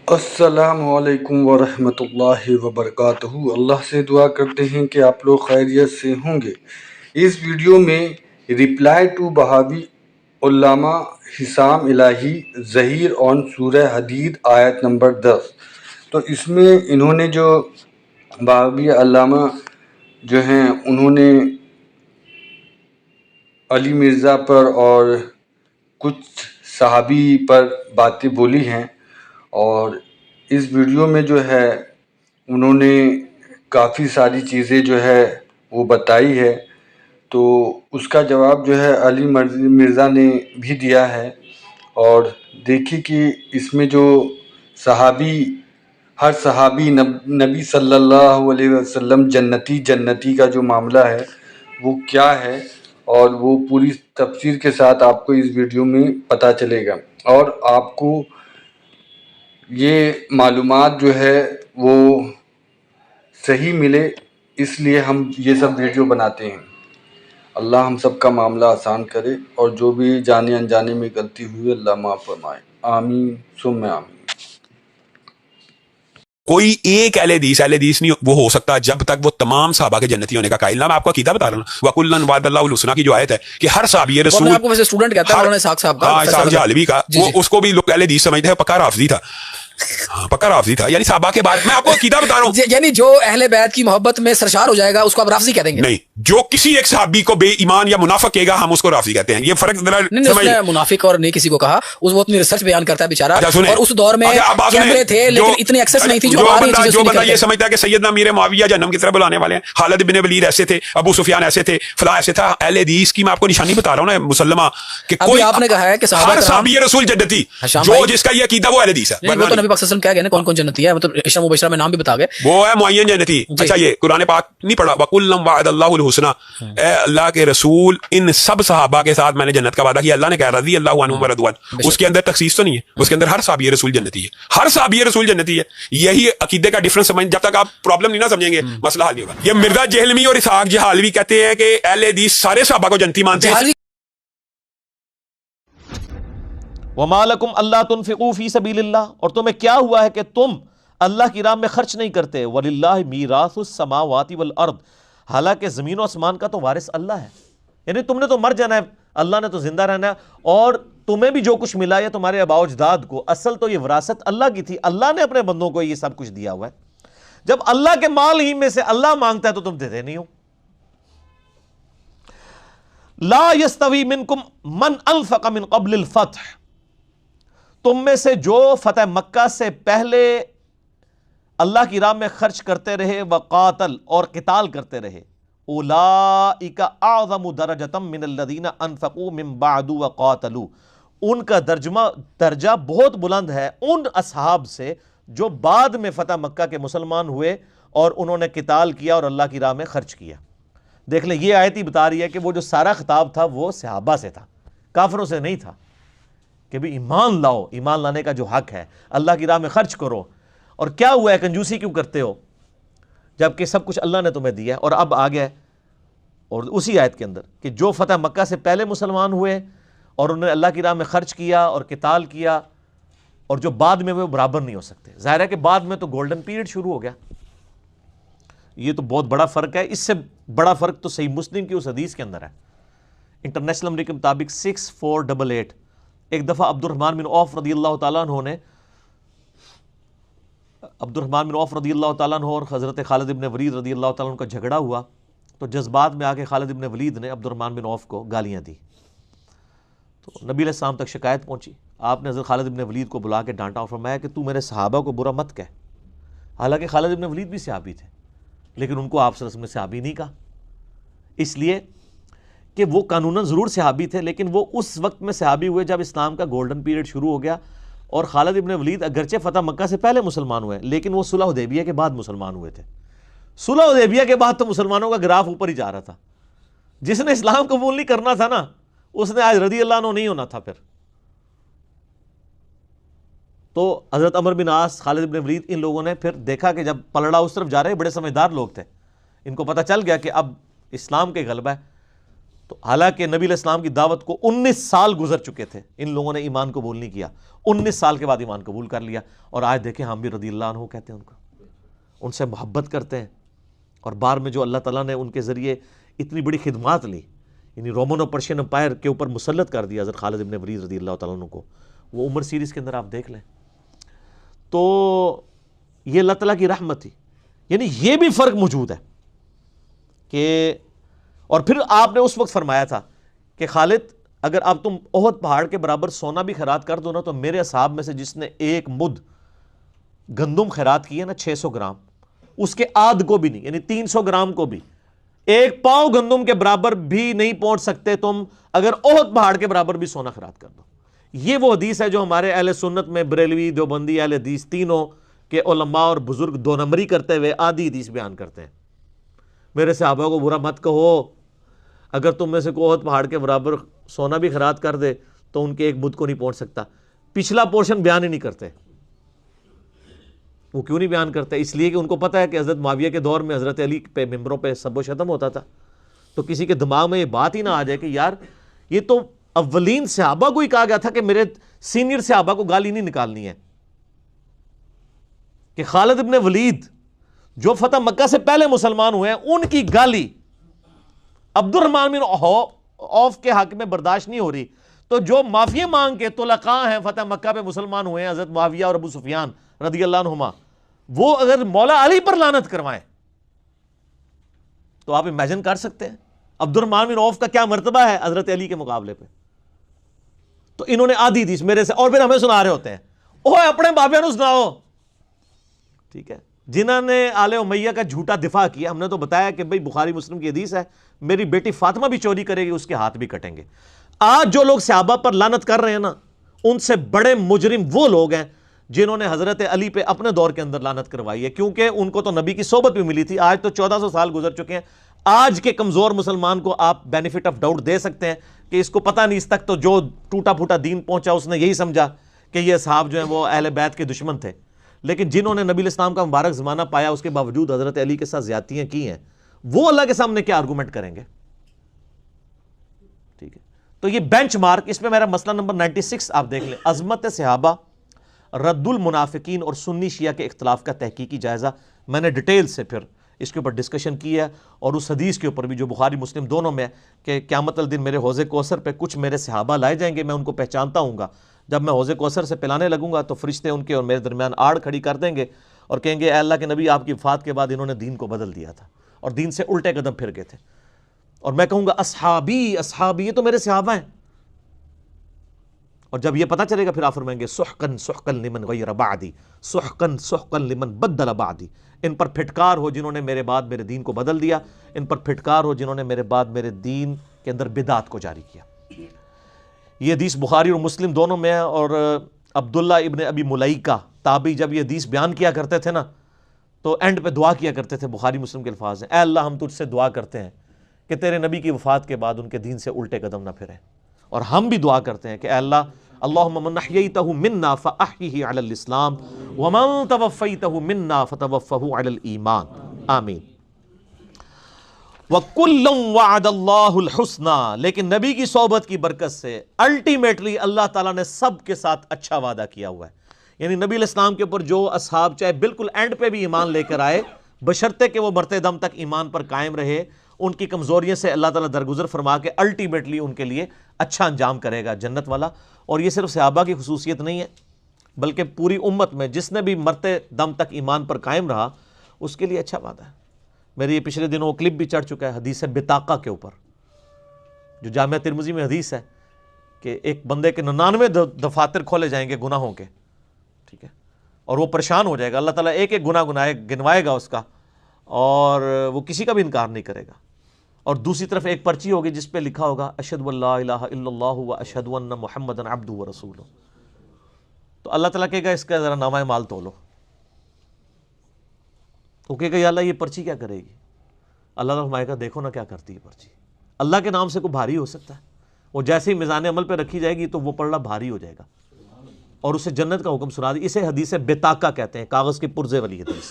السلام علیکم ورحمۃ اللہ وبرکاتہ۔ اللہ سے دعا کرتے ہیں کہ آپ لوگ خیریت سے ہوں گے۔ اس ویڈیو میں ریپلائی ٹو بہاوی علامہ حسام الہی ظہیر آن سورہ حدید آیت نمبر 10۔ تو اس میں انہوں نے جو بہاوی علامہ جو ہیں انہوں نے علی مرزا پر اور کچھ صحابی پر باتیں بولی ہیں، اور اس ویڈیو میں جو ہے انہوں نے کافی ساری چیزیں جو ہے وہ بتائی ہے، تو اس کا جواب جو ہے علی مرزا نے بھی دیا ہے۔ اور دیکھیے کہ اس میں جو ہر صحابی نبی صلی اللہ علیہ وسلم جنتی کا جو معاملہ ہے وہ کیا ہے، اور وہ پوری تفسیر کے ساتھ آپ کو اس ویڈیو میں پتہ چلے گا، اور آپ کو یہ معلومات جو ہے وہ صحیح ملے، اس لیے ہم یہ سب ویڈیو بناتے ہیں۔ اللہ ہم سب کا معاملہ آسان کرے، اور جو بھی جانے انجانے میں غلطی ہوئی اللہ معاف فرمائے، آمین ثم آمین۔ کوئی ایک اہل حدیث نہیں وہ ہو سکتا جب تک وہ تمام صحابہ کے جنتی ہونے کا قائل نہ۔ میں آپ کو عقیدہ بتا رہا ہوں، وَكُلًّا وَعَدَ اللَّهُ الْحُسْنَىٰ کی جو آیت ہے کہ ہر صحابی رسول، وہ آپ کو ویسے اسٹوڈنٹ کہتا ہے مولانا اسحاق صاحب کا، ہاں اسحاق جہلوی کا، وہ اس کو بھی لوگ اہل حدیث سمجھتے ہیں، پکا رافضی تھا، پکا رافضی تھا، یعنی صحابہ کے بارے میں آپ کو عقیدہ بتا رہا ہوں۔ یعنی جو اہل بیت کی محبت میں سرشار ہو جائے گا اس کو آپ رافضی کہہ دیں گے؟ نہیں، جو کسی ایک صحابی کو بے ایمان یا منافق کہے گا ہم اس کو رافضی کہتے ہیں۔ یہ فرق ذرا نہیں، اس نے منافق اور نہیں کسی کو کہا، وہ اپنی ریسرچ بیان کرتا ہے بیچارہ، اور اس دور میں کیمرے تھے لیکن اتنے ایکسس نہیں تھی جو بندہ یہ سمجھتا ہے کہ سیدنا امیر معاویہ جہنم کی طرف بلانے والے ہیں، خالد بن ولید ایسے تھے، ابو سفیان ایسے تھے، فلاں ایسے تھا، اہل حدیث کی میں آپ کو نشانی بتا رہا ہوں نا مسلمہ، کہ کوئی آپ نے کہا ہے کہ ہر صحابی رسول جنتی، جو جس کا یہ عقیدہ وہ اہل حدیث ہے۔ وہ تو نبی پاک صلی اللہ علیہ وسلم کیا گئے نا کون کون جنتی ہے، مطلب عشرہ مبشرہ میں نام بھی بتا گئے، وہ ہے معین جنتی۔ اچھا یہ قرآن پاک نہیں پڑھا، وَكُلًّا وَعَدَ اللَّهُ الْحُسْنَىٰ، اے اللہ کے رسول ان سب صحابہ کے ساتھ میں نے جنت کا وعدہ کیا۔ اللہ نے کہا رضی اللہ عنہم ورضوان، اس کے اندر تخصیص تو نہیں ہے، اس کے اندر ہر صحابی رسول جنتی ہے، ہر صحابی رسول جنتی ہے۔ یہی عقیدے کا ڈفرنس سمجھ، جب تک آپ پرابلم نہیں نہ سمجھیں گے مسئلہ حل نہیں ہوگا۔ یہ مرزا جہلمی اور اسحاق جہلوی کہتے ہیں کہ اہل حدیث سارے صحابہ کو جنتی مانتے ہیں۔ وَمَا لَكُمْ أَلَّا تُنْفِقُوا فِي سَبِيلِ اللَّهِ، اور تمہیں کیا ہوا ہے کہ تم اللہ کی راہ میں خرچ نہیں کرتے۔ وَلِلَّهِ مِيرَاثُ السَّمَاوَاتِ وَالْأَرْضِ، حالانکہ زمین و آسمان کا تو وارث اللہ ہے، یعنی تم نے تو مر جانا ہے، اللہ نے تو زندہ رہنا ہے، اور تمہیں بھی جو کچھ ملا ہے تمہارے آباء و اجداد کو، اصل تو یہ وراثت اللہ کی تھی، اللہ نے اپنے بندوں کو یہ سب کچھ دیا ہوا ہے۔ جب اللہ کے مال ہی میں سے اللہ مانگتا ہے تو تم دیتے نہیں ہو۔ لا یستوی منکم من انفق من قبل الفتح، تم میں سے جو فتح مکہ سے پہلے اللہ کی راہ میں خرچ کرتے رہے، وقاتل اور قتال کرتے رہے، اولئک اعظم درجۃ من الذین انفقوا من بعد وقاتلوا، ان کا درجہ بہت بلند ہے ان اصحاب سے جو بعد میں فتح مکہ کے مسلمان ہوئے اور انہوں نے قتال کیا اور اللہ کی راہ میں خرچ کیا۔ دیکھ لیں، یہ آیت ہی بتا رہی ہے کہ وہ جو سارا خطاب تھا وہ صحابہ سے تھا، کافروں سے نہیں تھا، کہ بھی ایمان لاؤ، ایمان لانے کا جو حق ہے، اللہ کی راہ میں خرچ کرو۔ اور کیا ہوا ہے، کنجوسی کیوں کرتے ہو جبکہ سب کچھ اللہ نے تمہیں دیا ہے؟ اور اب آ گیا اور اسی آیت کے اندر کہ جو فتح مکہ سے پہلے مسلمان ہوئے اور انہوں نے اللہ کی راہ میں خرچ کیا اور قتال کیا، اور جو بعد میں وہ برابر نہیں ہو سکتے۔ ظاہر ہے کہ بعد میں تو گولڈن پیریڈ شروع ہو گیا، یہ تو بہت بڑا فرق ہے۔ اس سے بڑا فرق تو صحیح مسلم کی اس حدیث کے اندر ہے، انٹرنیشنل نمبر کے مطابق 6488۔ ایک دفعہ عبد الرحمن بن عوف رضی اللہ تعالیٰ عنہ نے، عبد الرحمن بن عوف رضی اللہ تعالیٰ عنہ اور حضرت خالد بن ولید رضی اللہ تعالیٰ عنہ کا جھگڑا ہوا، تو جذبات میں آ کے خالد بن ولید نے عبد الرحمن بن عوف کو گالیاں دی، تو نبی علیہ السلام تک شکایت پہنچی۔ آپ نے حضرت خالد بن ولید کو بلا کے ڈانٹا اور فرمایا کہ تو میرے صحابہ کو برا مت کہہ، حالانکہ خالد بن ولید بھی صحابی تھے، لیکن ان کو آپ صلی اللہ علیہ وسلم نے صحابی نہیں کہا، اس لیے کہ وہ قانوناً ضرور صحابی تھے، لیکن وہ اس وقت میں صحابی ہوئے جب اسلام کا گولڈن پیریڈ شروع ہو گیا، اور خالد ابن ولید اگرچہ فتح مکہ سے پہلے مسلمان ہوئے لیکن وہ صلح حدیبیہ کے بعد مسلمان ہوئے تھے۔ صلح حدیبیہ کے بعد تو مسلمانوں کا گراف اوپر ہی جا رہا تھا، جس نے اسلام قبول نہیں کرنا تھا نا، اس نے آج رضی اللہ عنہ نہیں ہونا تھا۔ پھر تو حضرت عمر بن عاص، خالد بن ولید، ان لوگوں نے پھر دیکھا کہ جب پلڑا اس طرف جا رہے، بڑے سمجھدار لوگ تھے، ان کو پتہ چل گیا کہ اب اسلام کے غلبہ ہے، تو حالانکہ نبی علیہ السلام کی دعوت کو 19 سال گزر چکے تھے، ان لوگوں نے ایمان قبول نہیں کیا، 19 سال کے بعد ایمان قبول کر لیا، اور آج دیکھیں ہم بھی رضی اللہ عنہ کہتے ہیں ان کو، ان سے محبت کرتے ہیں، اور بعد میں جو اللہ تعالیٰ نے ان کے ذریعے اتنی بڑی خدمات لی، یعنی رومن اور پرشین امپائر کے اوپر مسلط کر دیا حضرت خالد ابن ولید رضی اللہ تعالیٰ عنہ کو، وہ عمر سیریز کے اندر آپ دیکھ لیں۔ تو یہ اللہ تعالیٰ کی رحمت تھی، یعنی یہ بھی فرق موجود ہے کہ، اور پھر آپ نے اس وقت فرمایا تھا کہ خالد اگر اب تم احد پہاڑ کے برابر سونا بھی خیرات کر دو نا، تو میرے اصحاب میں سے جس نے ایک مد گندم خیرات کی ہے نا 600 گرام، اس کے آدھ کو بھی نہیں، یعنی 300 گرام کو بھی، ایک پاؤ گندم کے برابر بھی نہیں پہنچ سکتے تم اگر احد پہاڑ کے برابر بھی سونا خیرات کر دو۔ یہ وہ حدیث ہے جو ہمارے اہل سنت میں بریلوی، دیوبندی، اہل حدیث تینوں کے علماء اور بزرگ دو نمبری کرتے ہوئے آدھی حدیث بیان کرتے ہیں۔ میرے صحابہ کو برا مت کہو، اگر تم میں سے کوئی احد پہاڑ کے برابر سونا بھی خیرات کر دے تو ان کے ایک مد کو نہیں پہنچ سکتا۔ پچھلا پورشن بیان ہی نہیں کرتے۔ وہ کیوں نہیں بیان کرتے؟ اس لیے کہ ان کو پتہ ہے کہ حضرت معاویہ کے دور میں حضرت علی پہ ممبروں پہ سب و شتم ہوتا تھا، تو کسی کے دماغ میں یہ بات ہی نہ آ جائے کہ یار یہ تو اولین صحابہ کو ہی کہا گیا تھا کہ میرے سینئر صحابہ کو گالی نہیں نکالنی ہے، کہ خالد ابن ولید جو فتح مکہ سے پہلے مسلمان ہوئے ہیں ان کی گالی عبد الرحمن بن عوف کے حق میں برداشت نہیں ہو رہی، تو جو معافی مانگ کے طلقاء ہیں فتح مکہ پہ مسلمان ہوئے ہیں حضرت معاویہ اور ابو سفیان رضی اللہ عنہما، وہ اگر مولا علی پر لعنت کروائیں تو آپ امیجن کر سکتے ہیں عبد الرحمن بن عوف کا کیا مرتبہ ہے حضرت علی کے مقابلے پہ۔ تو انہوں نے آدھی حدیث میرے سے، اور پھر ہمیں سنا رہے ہوتے ہیں، اوہ اپنے بابے نو سناؤ، ٹھیک ہے، جنہوں نے آل امیہ کا جھوٹا دفاع کیا۔ ہم نے تو بتایا کہ بھئی بخاری مسلم کی حدیث ہے، میری بیٹی فاطمہ بھی چوری کرے گی اس کے ہاتھ بھی کٹیں گے۔ آج جو لوگ صحابہ پر لعنت کر رہے ہیں نا، ان سے بڑے مجرم وہ لوگ ہیں جنہوں نے حضرت علی پہ اپنے دور کے اندر لعنت کروائی ہے، کیونکہ ان کو تو نبی کی صحبت بھی ملی تھی۔ آج تو 1400 سال گزر چکے ہیں، آج کے کمزور مسلمان کو آپ بینیفٹ آف ڈاؤٹ دے سکتے ہیں کہ اس کو پتہ نہیں، اس تک تو جو ٹوٹا پھوٹا دین پہنچا اس نے یہی سمجھا کہ یہ اصحاب جو ہیں وہ اہل بیت کے دشمن تھے، لیکن جنہوں نے نبی الاسلام کا مبارک زمانہ پایا اس کے باوجود حضرت علی کے ساتھ زیادتیاں کی ہیں، وہ اللہ کے سامنے کیا آرگومنٹ کریں گے؟ ٹھیک ہے، تو یہ بینچ مارک، اس میں میرا مسئلہ نمبر 96 آپ دیکھ لیں، عظمت صحابہ، رد المنافقین اور سنی شیعہ کے اختلاف کا تحقیقی جائزہ۔ میں نے ڈیٹیل سے پھر اس کے اوپر ڈسکشن کی ہے، اور اس حدیث کے اوپر بھی جو بخاری مسلم دونوں میں ہے کہ قیامت الدن میرے حوض کوثر پہ کچھ میرے صحابہ لائے جائیں گے، میں ان کو پہچانتا ہوں گا، جب میں حوض کوثر سے پلانے لگوں گا تو فرشتے ان کے اور میرے درمیان آڑ کھڑی کر دیں گے اور کہیں گے اے اللہ کے نبی، آپ کی وفات کے بعد انہوں نے دین کو بدل دیا تھا اور دین سے الٹے قدم پھر گئے تھے، اور میں کہوں گا اصحابی اصحابی، یہ تو میرے صحابہ ہیں۔ اور جب یہ پتہ چلے گا پھر آپ فرمائیں گے سحقن سحقن لمن غیر بعدی، سحقن سحقن لمن بدل بعدی، ان پر پھٹکار ہو جنہوں نے میرے بعد میرے دین کو بدل دیا، ان پر پھٹکار ہو جنہوں نے میرے بعد میرے دین کے اندر بدعت کو جاری کیا۔ یہ حدیث بخاری اور مسلم دونوں میں ہے، اور عبداللہ ابن ابی ملیکہ تابعی جب یہ حدیث بیان کیا کرتے تھے نا تو اینڈ پہ دعا کیا کرتے تھے، بخاری مسلم کے الفاظ ہیں، اے اللہ ہم تجھ سے دعا کرتے ہیں کہ تیرے نبی کی وفات کے بعد ان کے دین سے الٹے قدم نہ پھریں، اور ہم بھی دعا کرتے ہیں کہ اے اللہ اللہم من احییتہ منا فاحیہ علی الاسلام ومن توفیتہ منا فتوفہ علی الایمان، آمین۔ وَكُلًّا وَعَدَ اللَّهُ الْحُسْنَى، لیکن نبی کی صحبت کی برکت سے الٹیمیٹلی اللہ تعالیٰ نے سب کے ساتھ اچھا وعدہ کیا ہوا ہے، یعنی نبی علیہ السلام کے اوپر جو اصحاب چاہے بالکل اینڈ پہ بھی ایمان لے کر آئے، بشرطے کہ وہ مرتے دم تک ایمان پر قائم رہے، ان کی کمزوریوں سے اللہ تعالیٰ درگزر فرما کے الٹیمیٹلی ان کے لیے اچھا انجام کرے گا، جنت والا۔ اور یہ صرف صحابہ کی خصوصیت نہیں ہے، بلکہ پوری امت میں جس نے بھی مرتے دم تک ایمان پر قائم رہا اس کے لیے اچھا وعدہ ہے۔ میرے یہ پچھلے دنوں کلپ بھی چڑھ چکا ہے حدیث بطاقہ کے اوپر، جو جامعہ ترمذی میں حدیث ہے کہ ایک بندے کے 99 دفاتر کھولے جائیں گے گناہوں کے، ٹھیک ہے، اور وہ پریشان ہو جائے گا، اللہ تعالیٰ ایک ایک گناہ گنوائے گا اس کا، اور وہ کسی کا بھی انکار نہیں کرے گا، اور دوسری طرف ایک پرچی ہوگی جس پہ لکھا ہوگا اشہد ان لا الہ الا اللہ واشہد ان محمدا عبدہ ورسولہ، تو اللہ تعالیٰ کہے گا اس کا ذرا نامہ مال تولو، وہ کہے گا یا اللہ یہ پرچی کیا کرے گی؟ اللہ تعالیٰ فرمائے گا دیکھو نا کیا کرتی ہے پرچی، اللہ کے نام سے کوئی بھاری ہو سکتا ہے؟ وہ جیسے ہی میزان عمل پہ رکھی جائے گی تو وہ پلڑا بھاری ہو جائے گا، اور اسے جنت کا حکم سنا دی۔ اسے حدیث بطاقہ کہتے ہیں، کاغذ کے پرزے والی حدیث،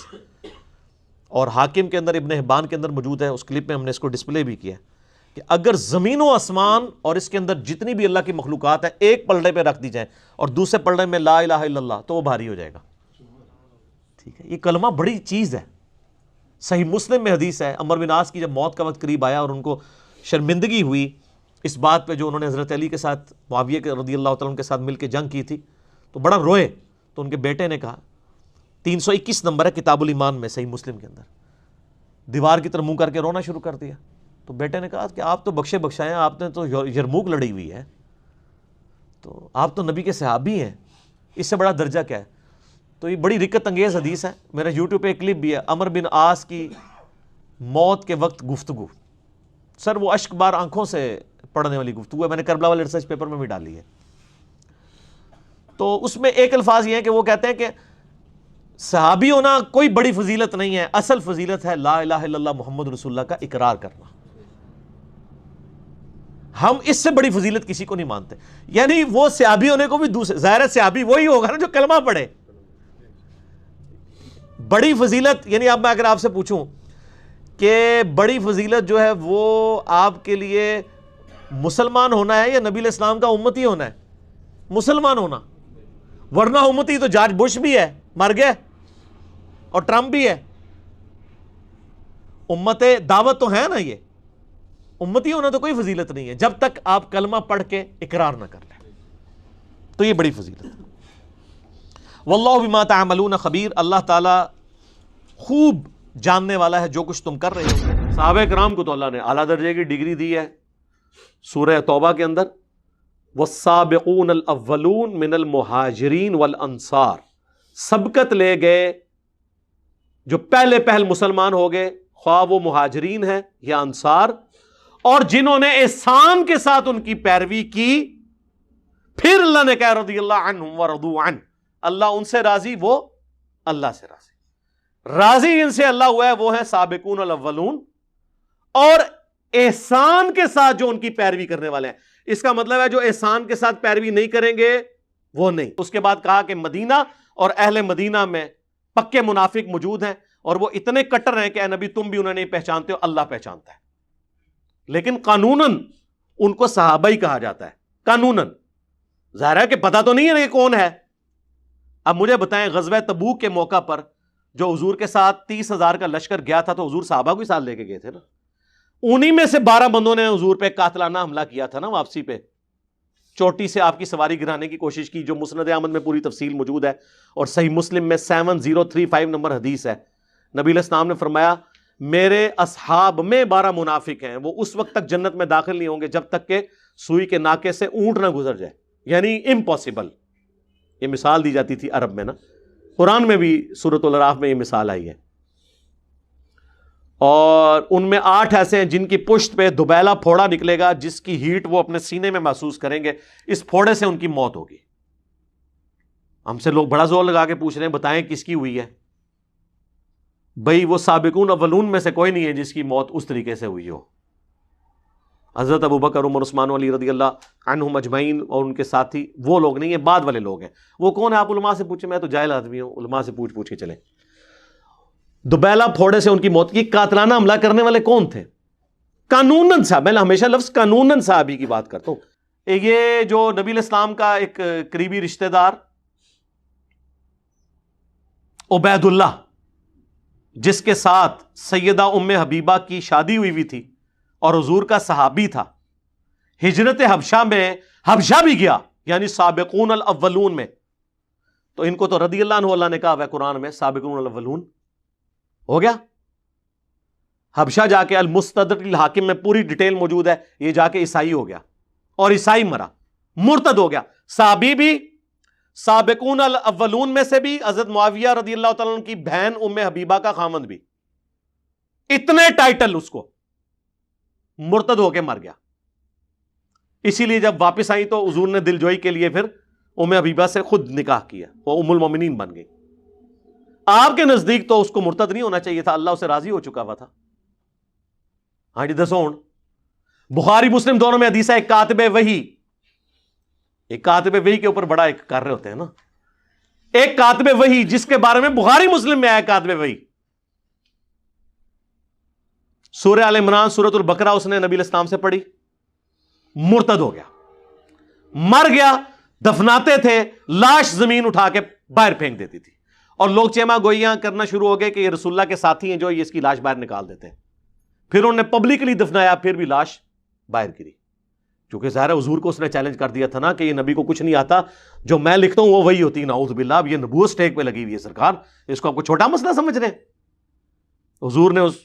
اور حاکم کے اندر ابن حبان کے اندر موجود ہے، اس کلپ میں ہم نے اس کو ڈسپلے بھی کیا ہے۔ کہ اگر زمین و آسمان اور اس کے اندر جتنی بھی اللہ کی مخلوقات ہیں ایک پلڑے پہ رکھ دی جائیں اور دوسرے پلڑے میں لا الہ الا اللہ تو وہ بھاری ہو جائے گا. ٹھیک ہے, یہ کلمہ بڑی چیز ہے. صحیح مسلم میں حدیث ہے, عمر بن عاص کی جب موت کا وقت قریب آیا اور ان کو شرمندگی ہوئی اس بات پہ جو انہوں نے حضرت علی کے ساتھ, معاویہ کے رضی اللہ تعالیٰ عنہ کے ساتھ مل کے جنگ کی تھی, تو بڑا روئے. تو ان کے بیٹے نے کہا, 321 نمبر ہے کتاب الایمان میں صحیح مسلم کے اندر, دیوار کی طرف منہ کر کے رونا شروع کر دیا. تو بیٹے نے کہا کہ آپ تو بخشے بخشائے ہیں, آپ نے تو یرموک لڑی ہوئی ہے, تو آپ تو نبی کے صحابی ہیں, اس سے بڑا درجہ کیا ہے. تو یہ بڑی رکت انگیز حدیث ہے, میرا یوٹیوب پہ ایک کلپ بھی ہے, عمر بن عاص کی موت کے وقت گفتگو. سر وہ اشک بار آنکھوں سے پڑھنے والی گفتگو ہے, میں نے کربلا والے ریسرچ پیپر میں بھی ڈالی ہے. تو اس میں ایک الفاظ یہ ہے کہ وہ کہتے ہیں کہ صحابی ہونا کوئی بڑی فضیلت نہیں ہے, اصل فضیلت ہے لا الہ الا اللہ محمد رسول اللہ کا اقرار کرنا. ہم اس سے بڑی فضیلت کسی کو نہیں مانتے. یعنی وہ صحابی ہونے کو بھی دوسرے, ظاہر صحابی وہی ہوگا نا جو کلمہ پڑھے. بڑی فضیلت یعنی اب میں اگر آپ سے پوچھوں کہ بڑی فضیلت جو ہے وہ آپ کے لیے مسلمان ہونا ہے یا نبی علیہ السلام کا امتی ہونا ہے؟ مسلمان ہونا. ورنہ امتی تو جارج بش بھی ہے, مر گئے, اور ٹرمپ بھی ہے. امت دعوت تو ہے نا, یہ امتی ہونا تو کوئی فضیلت نہیں ہے جب تک آپ کلمہ پڑھ کے اقرار نہ کر لیں. تو یہ بڑی فضیلت ہے. واللہ بما تعملون خبیر, اللہ تعالیٰ خوب جاننے والا ہے جو کچھ تم کر رہے ہو. صحابہ کرام کو تو اللہ نے اعلیٰ درجے کی ڈگری دی ہے. سورہ توبہ کے اندر والسابقون الاولون من المہاجرین والانصار, سبقت لے گئے جو پہلے پہل مسلمان ہو گئے, خواہ وہ مہاجرین ہیں یا انصار, اور جنہوں نے احسان کے ساتھ ان کی پیروی کی. پھر اللہ نے کہا رضی اللہ عنہم ورضوا عنہ, اللہ ان سے راضی, وہ اللہ سے راضی. راضی جن سے اللہ ہوا ہے وہ ہیں سابقون الاولون, اور احسان کے ساتھ جو ان کی پیروی کرنے والے ہیں. اس کا مطلب ہے جو احسان کے ساتھ پیروی نہیں کریں گے وہ نہیں. اس کے بعد کہا کہ مدینہ اور اہل مدینہ میں پکے منافق موجود ہیں, اور وہ اتنے کٹر ہیں کہ اے نبی تم بھی انہیں نہیں پہچانتے ہو, اللہ پہچانتا ہے. لیکن قانوناً ان کو صحابہ ہی کہا جاتا ہے. قانوناً ظاہر ہے کہ پتہ تو نہیں ہے کہ کون ہے. اب مجھے بتائیں, غزوہ تبوک کے موقع پر جو حضور کے ساتھ 30,000 کا لشکر گیا تھا تو حضور صحابہ کو ہی ساتھ لے کے گئے تھے نا. انہی میں سے 12 بندوں نے حضور پہ قاتلانہ حملہ کیا تھا نا واپسی پہ, چوٹی سے آپ کی سواری گرانے کی کوشش کی, جو مسند احمد میں پوری تفصیل موجود ہے, اور صحیح مسلم میں 7035 نمبر حدیث ہے. نبی علیہ السلام نے فرمایا میرے اصحاب میں 12 منافق ہیں, وہ اس وقت تک جنت میں داخل نہیں ہوں گے جب تک کہ سوئی کے ناکے سے اونٹ نہ گزر جائے. یعنی امپاسبل. یہ مثال دی جاتی تھی عرب میں نا, قرآن میں بھی سورۃ الاعراف میں یہ مثال آئی ہے. اور ان میں 8 ایسے ہیں جن کی پشت پہ دبیلا پھوڑا نکلے گا جس کی ہیٹ وہ اپنے سینے میں محسوس کریں گے, اس پھوڑے سے ان کی موت ہوگی. ہم سے لوگ بڑا زور لگا کے پوچھ رہے ہیں بتائیں کس کی ہوئی ہے. بھئی وہ سابقون اولون میں سے کوئی نہیں ہے جس کی موت اس طریقے سے ہوئی ہو. حضرت ابوبکر, عمر, عثمان علی رضی اللہ عنہم اجمعین اور ان کے ساتھی وہ لوگ نہیں ہیں, بعد والے لوگ ہیں. وہ کون ہے آپ علماء سے پوچھیں, میں تو جاہل آدمی ہوں, علماء سے پوچھ کے چلیں. دوبیلا پھوڑے سے ان کی موت کی. قاتلانہ حملہ کرنے والے کون تھے؟ قانوناً صاحب, میں ہمیشہ لفظ قانوناً صحابی کی بات کرتا ہوں. یہ جو نبی علیہ السلام کا ایک قریبی رشتہ دار عبید اللہ, جس کے ساتھ سیدہ ام حبیبہ کی شادی ہوئی تھی اور حضور کا صحابی تھا, ہجرت حبشہ میں حبشہ بھی گیا, یعنی سابقون الاولون میں. تو ان کو تو رضی اللہ عنہ اللہ نے کہا ہے قرآن میں سابقون الاولون ہو گیا. حبشہ جا کے المستدرک الحاکم میں پوری ڈیٹیل موجود ہے, یہ جا کے عیسائی ہو گیا اور عیسائی مرا, مرتد ہو گیا. صحابی بھی, سابقون الاولون میں سے بھی, حضرت معاویہ رضی اللہ تعالیٰ عنہ کی بہن ام حبیبہ کا خامند بھی. اتنے ٹائٹل اس کو, مرتد ہو کے مر گیا. اسی لیے جب واپس آئی تو حضور نے دل جوئی کے لیے پھر ام حبیبہ سے خود نکاح کیا, وہ ام المومنین بن گئی. آپ کے نزدیک تو اس کو مرتد نہیں ہونا چاہیے تھا, اللہ اسے راضی ہو چکا ہوا تھا. ہاں جی دسو. بخاری مسلم دونوں میں حدیث ہے, ایک کاتب وحی, ایک کاتب وحی کے اوپر بڑا ایک کر رہے ہوتے ہیں نا, ایک کاتب وحی جس کے بارے میں بخاری مسلم میں آیا کاتب وحی, سورہ آل عمران سورۃ البقرہ اس نے نبی علیہ السلام سے پڑھی, مرتد ہو گیا, مر گیا, دفناتے تھے, لاش زمین اٹھا کے باہر پھینک دیتی تھی, اور لوگ چیما گوئیاں کرنا شروع ہو گئے کہ یہ رسول اللہ کے ساتھی ہیں جو یہ اس کی لاش باہر نکال دیتے ہیں. پھر انہوں نے پبلکلی دفنایا, پھر بھی لاش باہر گری, کیونکہ ظاہر ہے حضور کو اس نے چیلنج کر دیا تھا نا کہ یہ نبی کو کچھ نہیں آتا, جو میں لکھتا ہوں وہ وہی ہوتی ہے, نعوذ باللہ. اب یہ نبوت سٹیک پہ لگی ہوئی ہے سرکار, اس کو آپ کو چھوٹا مسئلہ سمجھ رہے ہیں؟ حضور نے اس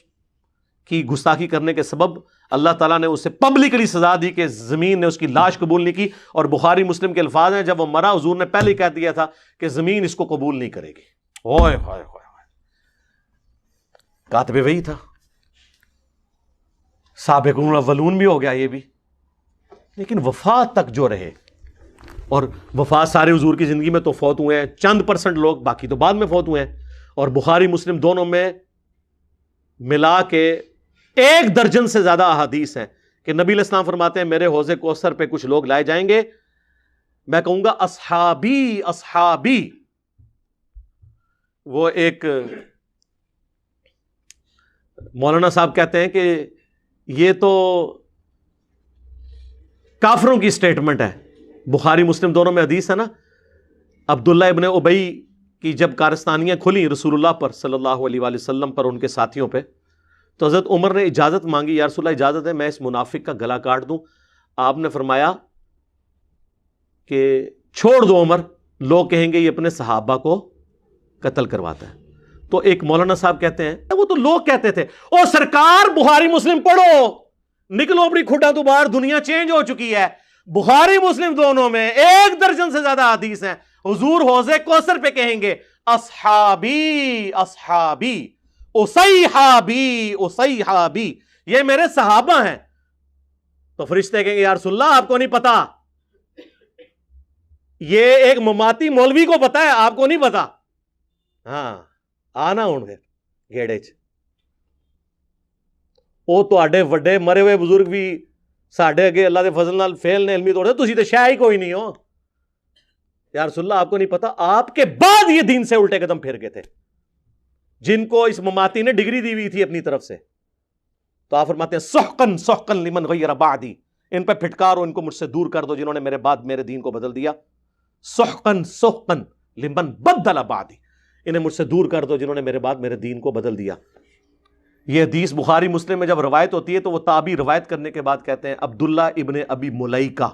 کی گستاخی کرنے کے سبب اللہ تعالیٰ نے اسے پبلکلی سزا دی کہ زمین نے اس کی لاش قبول نہیں کی. اور بخاری مسلم کے الفاظ ہیں, جب وہ مرا حضور نے پہلے ہی کہہ دیا تھا کہ زمین اس کو قبول نہیں کرے گی. اوئے ہوئے ہوئے, کاتب وہی تھا, سابقون الاولون بھی ہو گیا یہ بھی, لیکن وفات تک جو رہے. اور وفات سارے حضور کی زندگی میں تو فوت ہوئے ہیں, چند % لوگ, باقی تو بعد میں فوت ہوئے ہیں. اور بخاری مسلم دونوں میں ملا کے 1 درجن سے زیادہ احادیث ہیں کہ نبی علیہ السلام فرماتے ہیں میرے حوض کوثر پہ کچھ لوگ لائے جائیں گے, میں کہوں گا اصحابی اصحابی. وہ ایک مولانا صاحب کہتے ہیں کہ یہ تو کافروں کی سٹیٹمنٹ ہے. بخاری مسلم دونوں میں حدیث ہے نا, عبداللہ ابن ابی کی جب کارستانیاں کھلی رسول اللہ پر صلی اللہ علیہ وآلہ وسلم پر, ان کے ساتھیوں پہ, تو حضرت عمر نے اجازت مانگی, یا رسول اللہ اجازت ہے میں اس منافق کا گلا کاٹ دوں. آپ نے فرمایا کہ چھوڑ دو عمر, لوگ کہیں گے یہ اپنے صحابہ کو قتل کرواتا ہے. تو ایک مولانا صاحب کہتے ہیں وہ تو لوگ کہتے تھے, او سرکار بخاری مسلم پڑھو, نکلو اپنی کھڈا تو باہر, دنیا چینج ہو چکی ہے. بخاری مسلم دونوں میں 1 درجن سے زیادہ حدیث ہیں. حضور حوض کوثر پہ کہیں گے اصحابی اصحابی اصیحابی اصیحابی, یہ میرے صحابہ ہیں. تو فرشتے کہیں گے یا رسول اللہ آپ کو نہیں پتا, یہ ایک مماتی مولوی کو پتا ہے, آپ کو نہیں پتا. ہاں آنا ہوں پھر گیڑے چ وہ تواڈے وڈے مرے ہوئے بزرگ بھی ساڈے اگے اللہ دے فضل نال فیل نے علمی طور سے, تسی تے شے ہی کوئی نہیں ہو. یا رسول اللہ آپ کو نہیں پتا, آپ کے بعد یہ دین سے الٹے قدم پھر گئے تھے جن کو اس مماتی نے ڈگری دی ہوئی تھی اپنی طرف سے. تو آپ فرماتے ہیں سحقن سحقن لمن غیر بعدی, ان پہ پھٹکارو, ان کو مجھ سے دور کر دو جنہوں نے میرے بعد میرے دین کو بدل دیا. سحقن سحقن لمن بدل بعدی, انہیں مجھ سے دور کر دو جنہوں نے میرے بعد میرے دین کو بدل دیا. یہ حدیث بخاری مسلم میں جب روایت ہوتی ہے تو وہ تابعی روایت کرنے کے بعد کہتے ہیں, عبداللہ ابن ابی ملیکہ,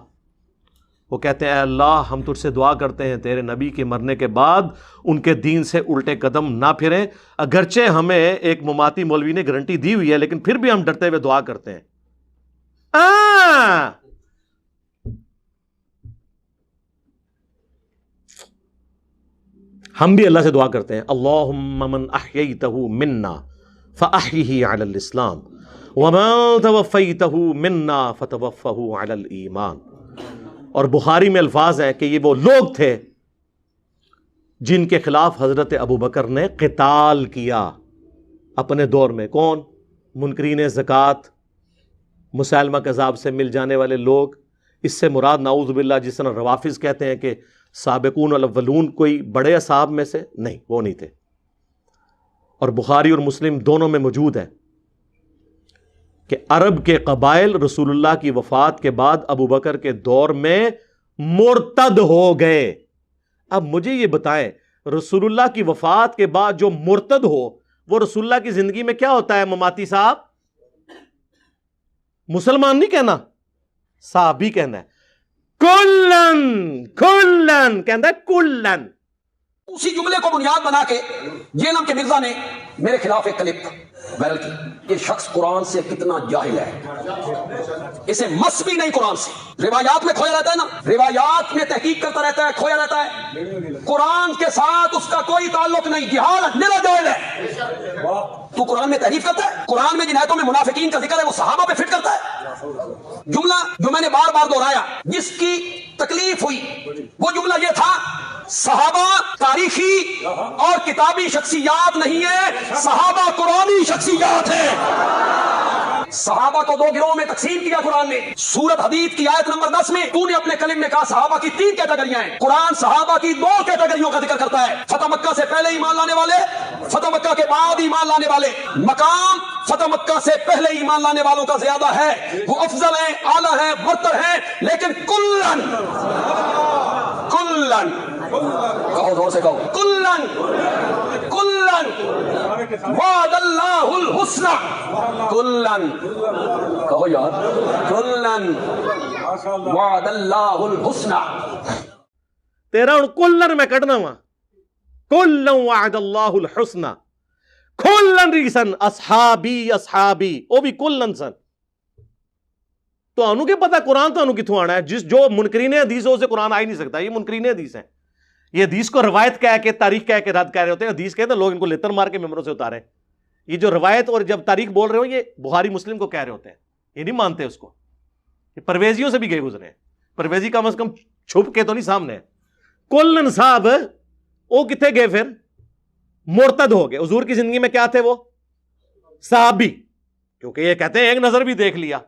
وہ کہتے ہیں اے اللہ ہم تجھ سے دعا کرتے ہیں تیرے نبی کے مرنے کے بعد ان کے دین سے الٹے قدم نہ پھریں, اگرچہ ہمیں ایک مماتی مولوی نے گارنٹی دی ہوئی ہے لیکن پھر بھی ہم ڈرتے ہوئے دعا کرتے ہیں. ہم بھی اللہ سے دعا کرتے ہیں اللہم من احییتہ منا فاحیہ علی الاسلام ومن توفیتہ منا فتوفہ علی الایمان. اور بخاری میں الفاظ ہیں کہ یہ وہ لوگ تھے جن کے خلاف حضرت ابوبکر نے قتال کیا اپنے دور میں. کون؟ منکرین زکوٰۃ, مسیلمہ کذاب سے مل جانے والے لوگ. اس سے مراد نعوذ باللہ جس طرح روافظ کہتے ہیں کہ سابقون الاولون کوئی بڑے اصحاب میں سے نہیں, وہ نہیں تھے. اور بخاری اور مسلم دونوں میں موجود ہے کہ عرب کے قبائل رسول اللہ کی وفات کے بعد ابوبکر کے دور میں مرتد ہو گئے. اب مجھے یہ بتائیں, رسول اللہ کی وفات کے بعد جو مرتد ہو وہ رسول اللہ کی زندگی میں کیا ہوتا ہے؟ مماتی صاحب, مسلمان نہیں کہنا, صحابی کہنا ہے. کلن کلن کہنا ہے, کلن. اسی جملے کو بنیاد بنا کے جیلم کے مرزا نے میرے خلاف ایک کلپ وائرل کی. یہ شخص قرآن سے کتنا جاہل ہے, اسے مس بھی نہیں قرآن سے. روایات میں کھویا رہتا ہے نا, روایات میں تحقیق کرتا رہتا ہے, کھویا رہتا ہے. قرآن کے ساتھ اس کا کوئی تعلق نہیں, جہالت میرا جاہل ہے. تو قرآن میں تحریف کرتا ہے, قرآن میں جن آیتوں میں منافقین کا ذکر ہے وہ صحابہ پہ فٹ کرتا ہے. جملہ جو میں نے بار بار دہرایا, جس کی تکلیف ہوئی وہ جملہ یہ تھا, صحابہ تاریخی اور کتابی شخصیات نہیں ہے, صحابہ قرآنی شخصیات ہیں. صحابہ کو 2 گروہوں میں تقسیم کیا قرآن نے. سورت حدید کی آیت نمبر 10 میں تو نے اپنے کلم میں کہا صحابہ کی 3 کیٹیگریاں ہیں. قرآن صحابہ کی 2 کیٹیگریوں کا ذکر کرتا ہے. فتح مکہ سے پہلے ایمان لانے والے, فتح مکہ کے بعد ایمان لانے والے. مقام فتح مکہ سے پہلے ایمان لانے والوں کا زیادہ ہے, وہ افضل ہیں, اعلیٰ ہیں, برتر ہیں, لیکن کلن کہو زور سے کہو, کلن وعد اللہ الحسنى, کلن کہو یار, کلن وعد اللہ الحسنى. تیرا ہوں کلن میں کٹنا وا, کلن وعد اللہ الحسنى, کلن ریسن اصحابی اصحابی, وہ بھی کلن سن. تو انہوں کے پتا قرآن تو انہوں کتوں آنا ہے, جو منکرین حدیث ہو اسے قرآن آ ہی نہیں سکتا. یہ منکرین حدیث ہیں, یہ حدیث کو روایت کہہ کے تاریخ کہہ کے رد کہہ رہے ہوتے ہیں. حدیث کہتے ہیں لوگ ان کو لیتر مار کے ممبروں سے اتارے. یہ جو روایت اور جب تاریخ بول رہے ہو یہ بخاری مسلم کو کہہ رہے ہوتے ہیں, یہ نہیں مانتے اس کو. یہ پرویزیوں سے بھی گئے گزرے ہیں. پرویزی کم از کم چھپ کے تو نہیں سامنے ہے. کلن صاحب وہ کتنے گئے پھر, مرتد ہو گئے. حضور کی زندگی میں کیا تھے وہ, صحابی, کیونکہ یہ کہتے ہیں ایک نظر بھی دیکھ لیا.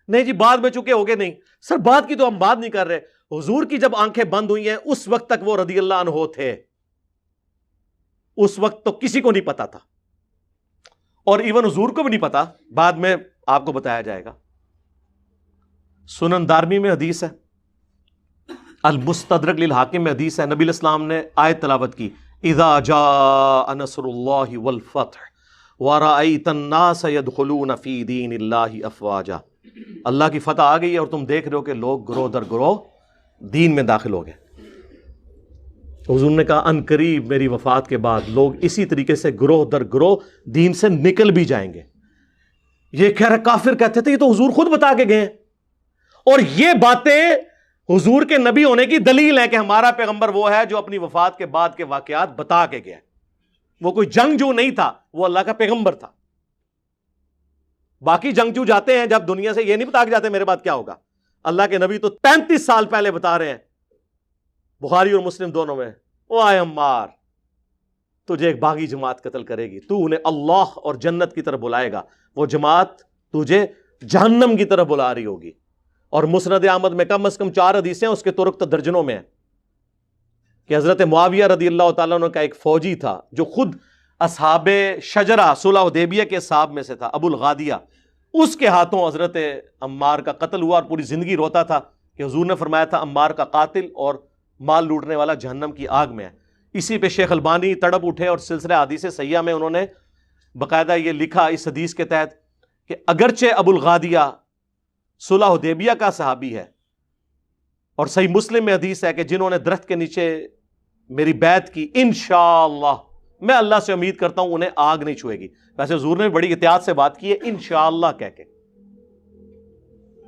نہیں جی بعد میں چکے ہو گئے. نہیں سر بعد کی تو ہم بات نہیں کر رہے. حضور کی جب آنکھیں بند ہوئی ہیں اس وقت تک وہ رضی اللہ عنہ تھے. اس وقت تو کسی کو نہیں پتا تھا, اور ایون حضور کو بھی نہیں پتا. بعد میں آپ کو بتایا جائے گا. سنن دارمی میں حدیث ہے, المستدرک للحاکم میں حدیث ہے. نبی علیہ السلام نے آیت تلاوت کی, اذا جاء نصر اللہ والفتح ورأیت الناس يدخلون فی دین اللہ افواجا. اللہ کی فتح آ گئی ہے اور تم دیکھ رہے ہو کہ لوگ گروہ در گروہ دین میں داخل ہو گئے. حضور نے کہا ان قریب میری وفات کے بعد لوگ اسی طریقے سے گروہ در گروہ دین سے نکل بھی جائیں گے. یہ کہہ رہے کافر کہتے تھے یہ تو حضور خود بتا کے گئے ہیں, اور یہ باتیں حضور کے نبی ہونے کی دلیل ہے کہ ہمارا پیغمبر وہ ہے جو اپنی وفات کے بعد کے واقعات بتا کے گیا. وہ کوئی جنگجو نہیں تھا, وہ اللہ کا پیغمبر تھا. باقی جنگجو جاتے ہیں جب دنیا سے, یہ نہیں بتا کے جاتے میرے بعد کیا ہوگا. اللہ کے نبی تو 35 سال پہلے بتا رہے ہیں, بخاری اور مسلم دونوں میں, او آئے عمار تجھے ایک باغی جماعت قتل کرے گی, تو انہیں اللہ اور جنت کی طرف بلائے گا, وہ جماعت تجھے جہنم کی طرف بلا رہی ہوگی. اور مسند احمد میں کم از کم 4 حدیثیں, اس کے طرق تو درجنوں میں ہیں, کہ حضرت معاویہ رضی اللہ تعالیٰ عنہ کا ایک فوجی تھا جو خود اصحاب شجرہ صلح حدیبیہ کے صحاب میں سے تھا, ابو الغادیہ. اس کے ہاتھوں حضرت عمار کا قتل ہوا, اور پوری زندگی روتا تھا کہ حضور نے فرمایا تھا عمار کا قاتل اور مال لوٹنے والا جہنم کی آگ میں ہے. اسی پہ شیخ البانی تڑپ اٹھے اور سلسلہ حدیث صحیحہ میں انہوں نے باقاعدہ یہ لکھا اس حدیث کے تحت کہ اگرچہ ابو الغادیہ صلح حدیبیہ کا صحابی ہے, اور صحیح مسلم میں حدیث ہے کہ جنہوں نے درخت کے نیچے میری بیعت کی انشاءاللہ میں اللہ سے امید کرتا ہوں انہیں آگ نہیں چھوئے گی. ویسے حضور نے بڑی احتیاط سے بات کی ہے انشاءاللہ کہہ کے.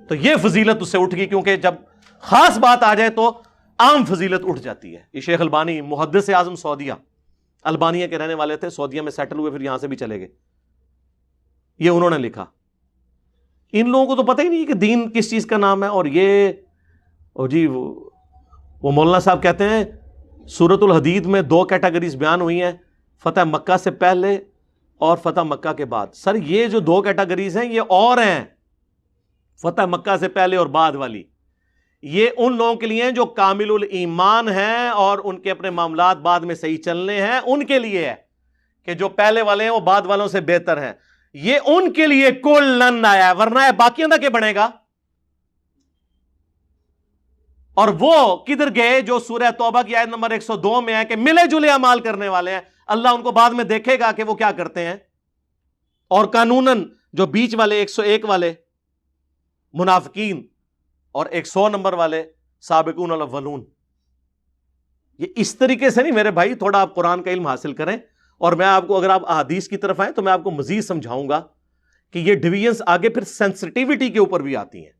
تو یہ فضیلت اس سے اٹھ گئی, کیونکہ جب خاص بات آ جائے تو عام فضیلت اٹھ جاتی ہے. یہ شیخ البانی محدث اعظم سعودیہ, البانیہ کے رہنے والے تھے, سعودیہ میں سیٹل ہوئے, پھر یہاں سے بھی چلے گئے. یہ انہوں نے لکھا. ان لوگوں کو تو پتہ ہی نہیں کہ دین کس چیز کا نام ہے. اور یہ جی وہ مولانا صاحب کہتے ہیں سورۃ الحدید میں 2 کیٹیگریز بیان ہوئی ہیں, فتح مکہ سے پہلے اور فتح مکہ کے بعد. سر یہ جو 2 کیٹیگریز ہیں یہ اور ہیں, فتح مکہ سے پہلے اور بعد والی. یہ ان لوگوں کے لیے ہیں جو کامل الایمان ہیں اور ان کے اپنے معاملات بعد میں صحیح چلنے ہیں, ان کے لیے ہے کہ جو پہلے والے ہیں وہ بعد والوں سے بہتر ہیں. یہ ان کے لیے کلن آیا ہے, ورنہ ہے باقیوں کا کیا بنے گا. اور وہ کدھر گئے جو سورہ توبہ کی آیت نمبر 102 میں ہے کہ ملے جلے اعمال کرنے والے ہیں, اللہ ان کو بعد میں دیکھے گا کہ وہ کیا کرتے ہیں. اور قانوناً جو بیچ والے 101 والے منافقین اور 100 نمبر والے سابقون الاولون, یہ اس طریقے سے نہیں میرے بھائی. تھوڑا آپ قرآن کا علم حاصل کریں, اور میں آپ کو اگر آپ احادیث کی طرف آئیں تو میں آپ کو مزید سمجھاؤں گا کہ یہ ڈویژنز آگے پھر سینسٹیوٹی کے اوپر بھی آتی ہیں,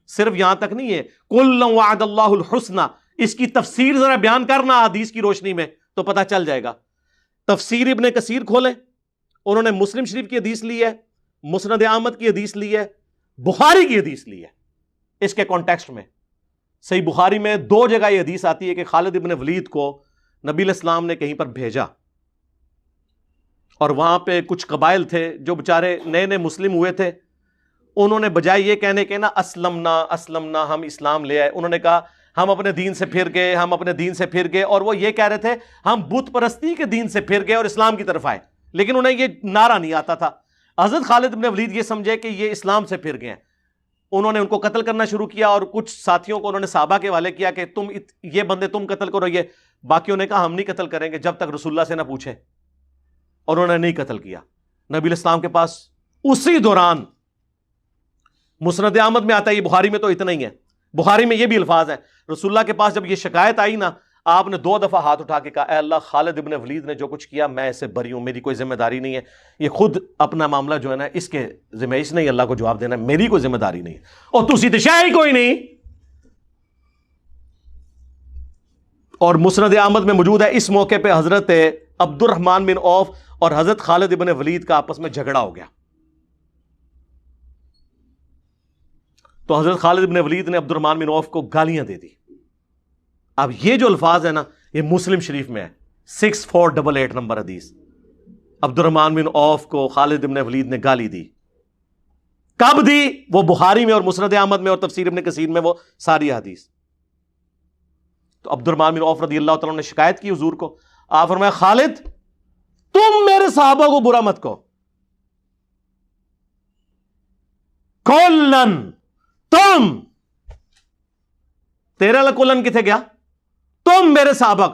صرف یہاں تک نہیں ہے. کل وعد اللہ الحسنى, اس کی تفسیر ذرا بیان کرنا حدیث کی روشنی میں تو پتہ چل جائے گا. تفسیر ابن کثیر کھولیں, انہوں نے مسلم شریف کی حدیث لی ہے, مسند احمد کی حدیث لی ہے, بخاری کی حدیث لی ہے. اس کے کانٹیکسٹ میں صحیح بخاری میں 2 جگہ یہ حدیث آتی ہے کہ خالد ابن ولید کو نبی علیہ السلام نے کہیں پر بھیجا, اور وہاں پہ کچھ قبائل تھے جو بیچارے نئے نئے مسلم ہوئے تھے، انہوں نے بجائے یہ کہنے کے نا اسلمنا ہم اسلام لے آئے، انہوں نے کہا ہم اپنے دین سے پھر گئے، اور وہ یہ کہہ رہے تھے ہم بت پرستی کے دین سے پھر گئے اور اسلام کی طرف آئے، لیکن انہیں یہ نعرہ نہیں آتا تھا۔ حضرت خالد بن ولید یہ سمجھے کہ یہ اسلام سے پھر گئے ہیں، انہوں نے ان کو قتل کرنا شروع کیا، اور کچھ ساتھیوں کو انہوں نے صحابہ کے حوالے کیا کہ تم یہ بندے تم قتل کرو، یہ باقیوں نے کہا ہم نہیں قتل کریں گے جب تک رسول اللہ سے نہ پوچھیں، اور انہوں نے نہیں قتل کیا۔ نبی علیہ السلام کے پاس اسی دوران مسند احمد میں آتا ہے، یہ بخاری میں تو اتنا ہی ہے، بخاری میں یہ بھی الفاظ ہیں، رسول اللہ کے پاس جب یہ شکایت آئی نا، آپ نے 2 دفعہ ہاتھ اٹھا کے کہا اے اللہ خالد ابن ولید نے جو کچھ کیا میں اس سے بری ہوں، میری کوئی ذمہ داری نہیں ہے، یہ خود اپنا معاملہ جو ہے نا اس کے ذمہ، اس نے اللہ کو جواب دینا ہے، میری کوئی ذمہ داری نہیں ہے، اور تسی تے شے ہی کوئی نہیں۔ اور مسند احمد میں موجود ہے، اس موقع پہ حضرت عبد الرحمن بن عوف اور حضرت خالد ابن ولید کا آپس میں جھگڑا ہو گیا، تو حضرت خالد ابن ولید نے عبد الرحمن بن عوف کو گالیاں دے دی۔ اب یہ جو الفاظ ہے نا یہ مسلم شریف میں ہے، 6488 نمبر حدیث، عبد الرحمن بن عوف کو خالد ابن ولید نے گالی دی، کب دی؟ وہ بخاری میں اور مسند احمد میں اور تفسیر ابن کثیر میں وہ ساری حدیث۔ تو عبد الرحمن بن عوف رضی اللہ تعالیٰ نے شکایت کی حضور کو، آپ فرمایا خالد تم میرے صحابہ کو برا مت کہو، کولن تم، تیرا کولن کتنے گیا؟ تم میرے صحابہ۔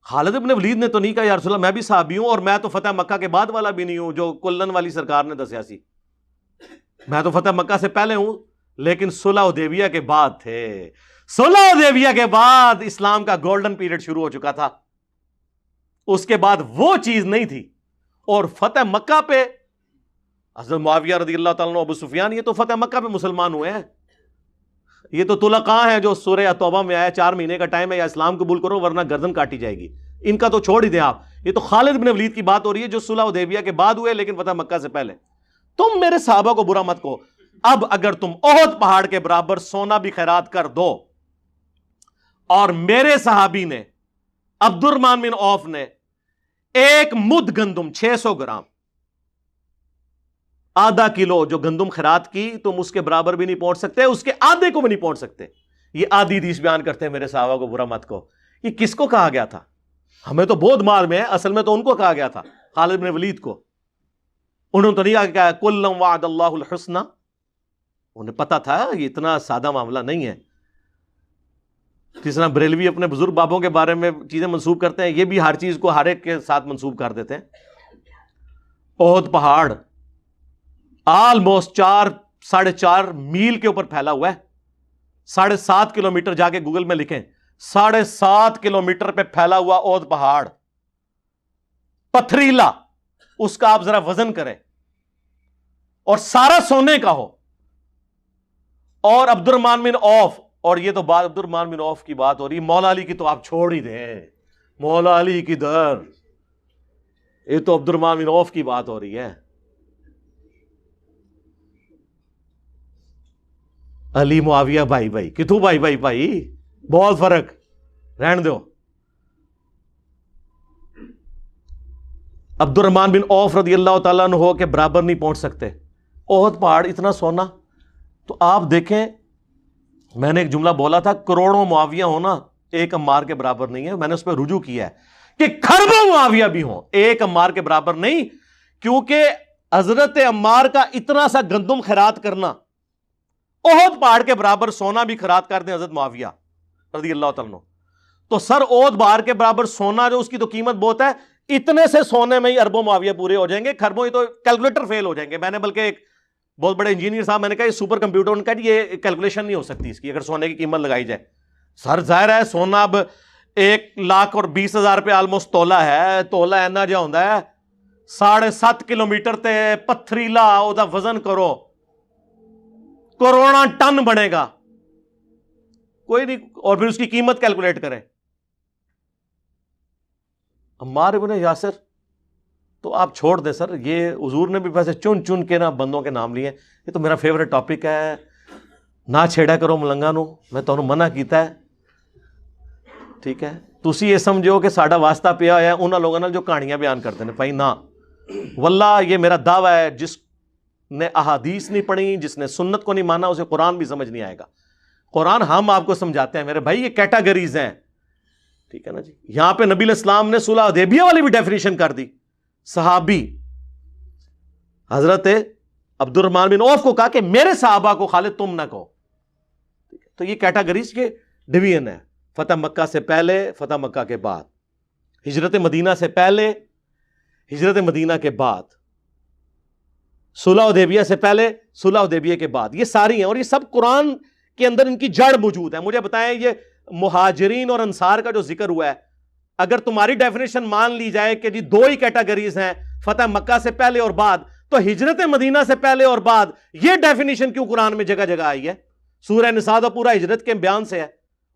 خالد ابن ولید نے تو نہیں کہا یا رسول اللہ میں بھی صحابی ہوں، اور میں تو فتح مکہ کے بعد والا بھی نہیں ہوں جو کلن والی سرکار نے دسیا سی، میں تو فتح مکہ سے پہلے ہوں، لیکن صلح حدیبیہ کے بعد تھے، صلح حدیبیہ کے بعد اسلام کا گولڈن پیریڈ شروع ہو چکا تھا، اس کے بعد وہ چیز نہیں تھی۔ اور فتح مکہ پہ حضرت معاویہ رضی اللہ تعالیٰ عنہ، ابو سفیان، یہ تو فتح مکہ پہ مسلمان ہوئے ہیں، یہ تو طلقاء ہیں جو سورہ توبہ میں آیا 4 مہینے کا ٹائم ہے، یا اسلام قبول کرو ورنہ گردن کاٹی جائے گی، ان کا تو چھوڑ ہی دیں آپ، یہ تو خالد بن ولید کی بات ہو رہی ہے جو صلح حدیبیہ کے بعد ہوئے لیکن فتح مکہ سے پہلے۔ تم میرے صحابہ کو برا مت کہو، اب اگر تم احد پہاڑ کے برابر سونا بھی خیرات کر دو، اور میرے صحابی نے عبد الرحمن بن عوف نے 1 مد گندم 600 گرام، آدھا کلو جو گندم خیرات کی، تم اس کے برابر بھی نہیں پہنچ سکتے، اس کے آدھے کو بھی نہیں پہنچ سکتے، یہ آدھی حدیث بیان کرتے ہیں میرے صحابہ کو برا مت کہو۔ یہ کس کو کہا گیا تھا؟ ہمیں تو بہت مال میں ہے، اصل میں تو ان کو کہا گیا تھا، خالد بن ولید کو، انہوں نے تو نہیں کہا کلم وعد اللہ الحسنى، انہیں پتا تھا یہ اتنا سادہ معاملہ نہیں ہے۔ جس طرح بریلوی اپنے بزرگ بابوں کے بارے میں چیزیں منسوب کرتے ہیں، یہ بھی ہر چیز کو ہر ایک کے ساتھ منسوب کر دیتے ہیں۔ احد پہاڑ آلموسٹ 4.5 میل کے اوپر پھیلا ہوا ہے، 7.5 کلومیٹر، جا کے گوگل میں لکھیں 7.5 کلومیٹر پہ پھیلا ہوا احد پہاڑ، پتھریلا، اس کا آپ ذرا وزن کریں، اور سارا سونے کا ہو، اور عبد الرحمن بن عوف، اور یہ تو بات عبد الرحمن بن عوف کی بات ہو رہی، مولا علی کی تو آپ چھوڑ ہی دیں، مولا علی کی در، یہ تو عبد الرحمن بن عوف کی بات ہو رہی ہے۔ علی معاویہ بھائی بھائی کتوں بھائی بھائی بھائی بہت فرق، رہن دو۔ عبد الرحمن بن عوف رضی اللہ تعالیٰ عنہ ہو کے برابر نہیں پہنچ سکتے، احد پہاڑ اتنا سونا، تو آپ دیکھیں، میں نے ایک جملہ بولا تھا کروڑوں معاویہ ہونا ایک عمار کے برابر نہیں ہے، میں نے اس پہ رجوع کیا ہے کہ خربوں معاویہ بھی ہوں ایک عمار کے برابر نہیں، کیونکہ حضرت عمار کا اتنا سا گندم خیرات کرنا، احد پہاڑ کے برابر سونا بھی خیرات کر دیں حضرت معاویہ رضی اللہ تعالیٰ عنہ، تو سر احد پہاڑ کے برابر سونا جو اس کی تو قیمت بہت ہے، اتنے سے سونے میں ہی اربوں معاویہ پورے ہو جائیں گے، خربوں ہی تو کیلکولیٹر فیل ہو جائیں گے۔ میں نے بلکہ ایک بہت بڑے انجینئر صاحب، میں نے کہا یہ سپر کمپیوٹر، ان کا یہ کیلکولیشن نہیں ہو سکتی اس کی اگر سونے کی قیمت لگائی جائے۔ سر ظاہر ہے سونا اب 1,20,000 روپے آلموسٹ تولا ہے، تولا اینا جا ہوندا ہے 7.5 کلومیٹر تے پتھریلا، او دا وزن کرو کروڑا ٹن بنے گا، کوئی نہیں، اور پھر اس کی قیمت کیلکولیٹ کریں۔ عمار ابن یاسر تو آپ چھوڑ دیں سر، یہ حضور نے بھی ویسے چن چن کے نا بندوں کے نام لیے، یہ تو میرا فیوریٹ ٹاپک ہے، نہ چھیڑا کرو ملنگا نو، میں تمہیں منع کیتا ہے، ٹھیک ہے؟ تسی یہ سمجھو کہ ساڈا واسطہ پیا ہوا ہے انہاں لوگوں نال جو کہانیاں بیان کرتے ہیں، بھائی نہ، واللہ یہ میرا دعویٰ ہے، جس نے احادیث نہیں پڑھی، جس نے سنت کو نہیں مانا، اسے قرآن بھی سمجھ نہیں آئے گا۔ قرآن ہم آپ کو سمجھاتے ہیں میرے بھائی، یہ کیٹاگریز ہیں، ٹھیک ہے نا جی۔ یہاں پہ نبی علیہ السلام نے صلح حدیبیہ والی بھی ڈیفینیشن کر دی۔ صحابی حضرت عبد الرحمن بن عوف کو کہا کہ میرے صحابہ کو خالد تم نہ کہو، تو یہ کیٹاگریز کے ڈویژن ہے۔ فتح مکہ سے پہلے، فتح مکہ کے بعد، ہجرت مدینہ سے پہلے، ہجرت مدینہ کے بعد، صلح حدیبیہ سے پہلے، صلح حدیبیہ کے بعد، یہ ساری ہیں، اور یہ سب قرآن کے اندر ان کی جڑ موجود ہے۔ مجھے بتائیں، یہ مہاجرین اور انصار کا جو ذکر ہوا ہے، اگر تمہاری ڈیفینیشن مان لی جائے کہ جی دو ہی کیٹاگریز ہیں، فتح مکہ سے پہلے اور بعد، تو ہجرت مدینہ سے پہلے اور بعد یہ ڈیفینیشن کیوں قرآن میں جگہ جگہ آئی ہے؟ سورہ نساء تو پورا ہجرت کے بیان سے ہے،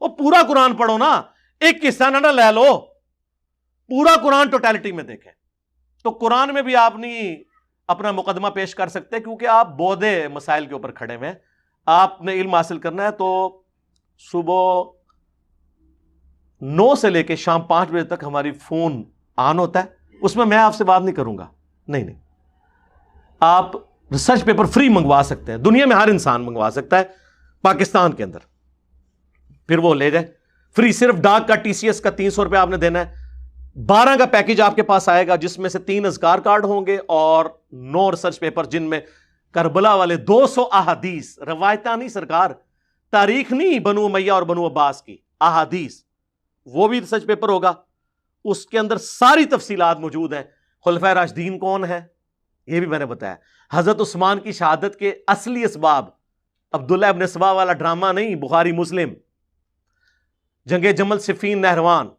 وہ پورا قرآن پڑھو نا، ایک قصہ نہ لے لو، پورا قرآن ٹوٹیلٹی میں دیکھیں۔ تو قرآن میں بھی آپ نہیں اپنا مقدمہ پیش کر سکتے، کیونکہ آپ بودے مسائل کے اوپر کھڑے ہوئے ہیں۔ آپ نے علم حاصل کرنا ہے تو صبح 9 سے لے کے شام 5 بجے تک ہماری فون آن ہوتا ہے، اس میں آپ سے بات نہیں کروں گا، نہیں، آپ ریسرچ پیپر فری منگوا سکتے ہیں، دنیا میں ہر انسان منگوا سکتا ہے، پاکستان کے اندر، پھر وہ لے جائے فری۔ صرف ڈاک کا TCS کا 300 روپے آپ نے دینا ہے، 12 کا پیکج آپ کے پاس آئے گا، جس میں سے 3 اذکار کارڈ ہوں گے اور 9 ریسرچ پیپر، جن میں کربلا والے 200 احادیث، روایتاں نہیں سرکار، تاریخ نہیں بنو امیہ اور بنو عباس کی، احادیث، وہ بھی ریسرچ پیپر ہوگا۔ اس کے اندر ساری تفصیلات موجود ہیں۔ خلفائے راشدین کون ہیں یہ بھی میں نے بتایا، حضرت عثمان کی شہادت کے اصلی اسباب، عبداللہ ابن سبا والا ڈرامہ نہیں، بخاری مسلم، جنگ جمل، صفین، نہروان،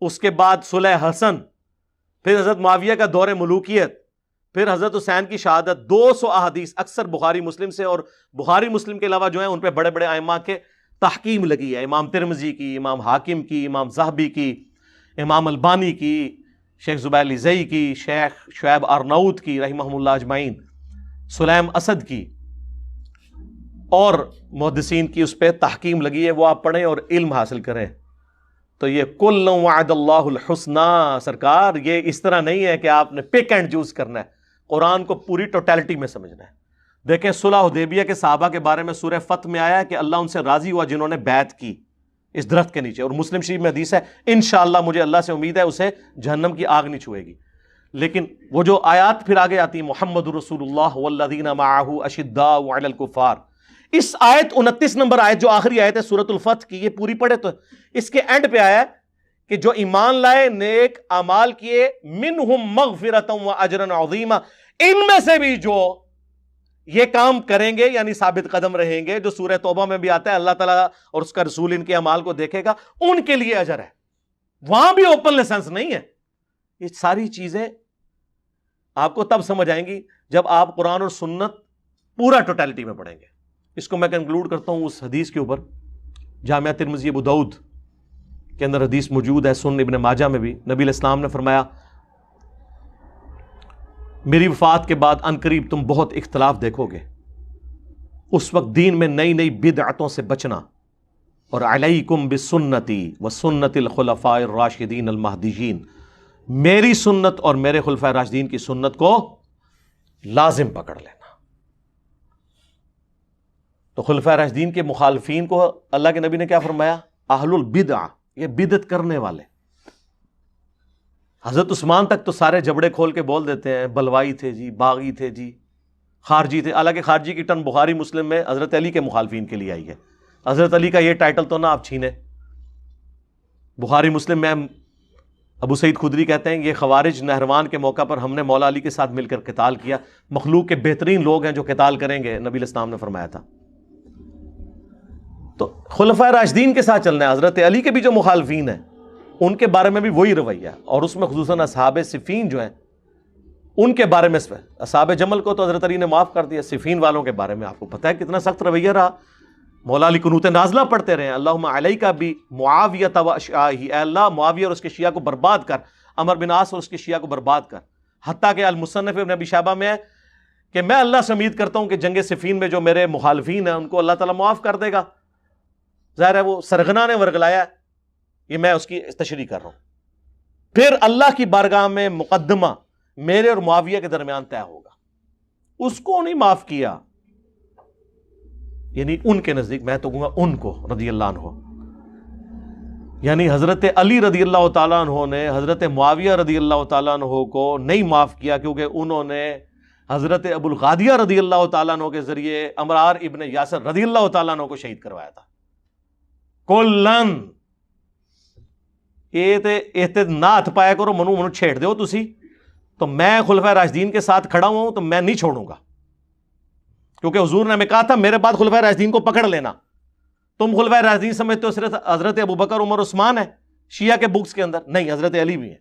اس کے بعد صلح حسن، پھر حضرت معاویہ کا دور ملوکیت، پھر حضرت حسین کی شہادت، 200 احادیث اکثر بخاری مسلم سے، اور بخاری مسلم کے علاوہ جو ہیں ان پہ بڑے بڑے ائمہ کے تحقیم لگی ہے، امام ترمذی کی، امام حاکم کی، امام ذہبی کی، امام البانی کی، شیخ زبیر الزئی کی، شیخ شعیب ارناؤت کی رحمہم اللہ اجمعین، سلیم اسد کی، اور محدثین کی اس پہ تحقیم لگی ہے، وہ آپ پڑھیں اور علم حاصل کریں۔ تو یہ کل وعد اللہ الحسنہ، سرکار یہ اس طرح نہیں ہے کہ آپ نے پک اینڈ چوز کرنا ہے، قرآن کو پوری ٹوٹیلٹی میں سمجھنا ہے۔ دیکھیں صلح حدیبیہ کے صحابہ کے بارے میں سورہ فتح میں آیا ہے کہ اللہ ان سے راضی ہوا جنہوں نے بیعت کی اس درخت کے نیچے، اور مسلم شریف میں حدیث ہے انشاءاللہ مجھے اللہ سے امید ہے اسے جہنم کی آگ نہیں چھوئے گی۔ لیکن وہ جو آیات پھر آگے آتی ہیں، محمد رسول اللہ والذین معہ اشداء علی الکفار، اس آیت 29 نمبر آیت جو آخری آیت ہے سورۃ الفتح کی، یہ پوری پڑھے تو اس کے اینڈ پہ آیا ہے کہ جو ایمان لائے، نیک اعمال کیے، منہم مغفرۃ و اجر عظیما، ان میں سے بھی جو یہ کام کریں گے یعنی ثابت قدم رہیں گے، جو سورہ توبہ میں بھی آتا ہے اللہ تعالیٰ اور اس کا رسول ان کے اعمال کو دیکھے گا، ان کے لیے اجر ہے۔ وہاں بھی اوپن لائسنس نہیں ہے۔ یہ ساری چیزیں آپ کو تب سمجھ آئیں گی جب آپ قرآن اور سنت پورا ٹوٹیلٹی میں پڑھیں گے۔ اس کو میں کنکلوڈ کرتا ہوں اس حدیث کے اوپر، جامعہ ترمذی ابو داؤد کے اندر حدیث موجود ہے، سنن ابن ماجہ میں بھی، نبی علیہ السلام نے فرمایا میری وفات کے بعد عنقریب تم بہت اختلاف دیکھو گے، اس وقت دین میں نئی نئی بدعتوں سے بچنا، اور علیکم بسنتی وسنت الخلفاء الراشدین المہدیین، میری سنت اور میرے خلفاء راشدین کی سنت کو لازم پکڑ لینا۔ تو خلفاء راشدین کے مخالفین کو اللہ کے نبی نے کیا فرمایا؟ اہل البدع، یہ بدعت کرنے والے۔ حضرت عثمان تک تو سارے جبڑے کھول کے بول دیتے ہیں، بلوائی تھے جی، باغی تھے جی، خارجی تھے، حالانکہ خارجی کی ٹرم بخاری مسلم میں حضرت علی کے مخالفین کے لیے آئی ہے۔ حضرت علی کا یہ ٹائٹل تو نہ آپ چھینے۔ بخاری مسلم میں ابو سعید خدری کہتے ہیں یہ خوارج نہروان کے موقع پر ہم نے مولا علی کے ساتھ مل کر قتال کیا، مخلوق کے بہترین لوگ ہیں جو قتال کریں گے، نبی علیہ السلام نے فرمایا تھا۔ تو خلفائے راشدین کے ساتھ چلنا ہے۔ حضرت علی کے بھی جو مخالفین ہیں ان کے بارے میں بھی وہی رویہ ہے، اور اس میں خصوصاً اصحاب صفین جو ہیں ان کے بارے میں، اصحاب جمل کو تو حضرت علی نے معاف کر دیا، صفین والوں کے بارے میں آپ کو پتہ ہے کتنا سخت رویہ رہا۔ مولا علی قنوت نازلہ پڑھتے رہے ہیں، اللہم علیک بمعاویہ و اشعاعہ، اے اللہ معاویہ اور اس کے شیعہ کو برباد کر، عمر بن عاص اور اس کے شیعہ کو برباد کر۔ حتیٰ کہ المصنف ابن ابی شیبہ میں ہے کہ میں اللہ سے امید کرتا ہوں کہ جنگ صفین میں جو میرے مخالفین ہیں ان کو اللہ تعالیٰ معاف کر دے گا۔ ظاہر ہے وہ سرغنا نے ورگلایا ہے، یہ میں اس کی تشریح کر رہا ہوں۔ پھر اللہ کی بارگاہ میں مقدمہ میرے اور معاویہ کے درمیان طے ہوگا. اس کو نہیں معاف کیا، یعنی ان کے نزدیک، میں تو کہوں گا ان کو، رضی اللہ عنہ، یعنی حضرت علی رضی اللہ تعالیٰ عنہ نے حضرت معاویہ رضی اللہ تعالیٰ عنہ کو نہیں معاف کیا، کیونکہ انہوں نے حضرت ابو الغادیہ رضی اللہ تعالیٰ عنہ کے ذریعے عمار ابن یاسر رضی اللہ تعالیٰ عنہ کو شہید کروایا تھا. کلن یہ نہ ہاتھ پایا کرو، منو چھیڑ دیو تسی، تو میں خلفائے راشدین کے ساتھ کھڑا ہوں تو میں نہیں چھوڑوں گا، کیونکہ حضور نے ہمیں کہا تھا میرے بعد خلفائے راشدین کو پکڑ لینا. تم خلفائے راشدین سمجھتے ہو صرف حضرت ابوبکر عمر عثمان ہے شیعہ کے بکس کے اندر، نہیں، حضرت علی بھی ہیں.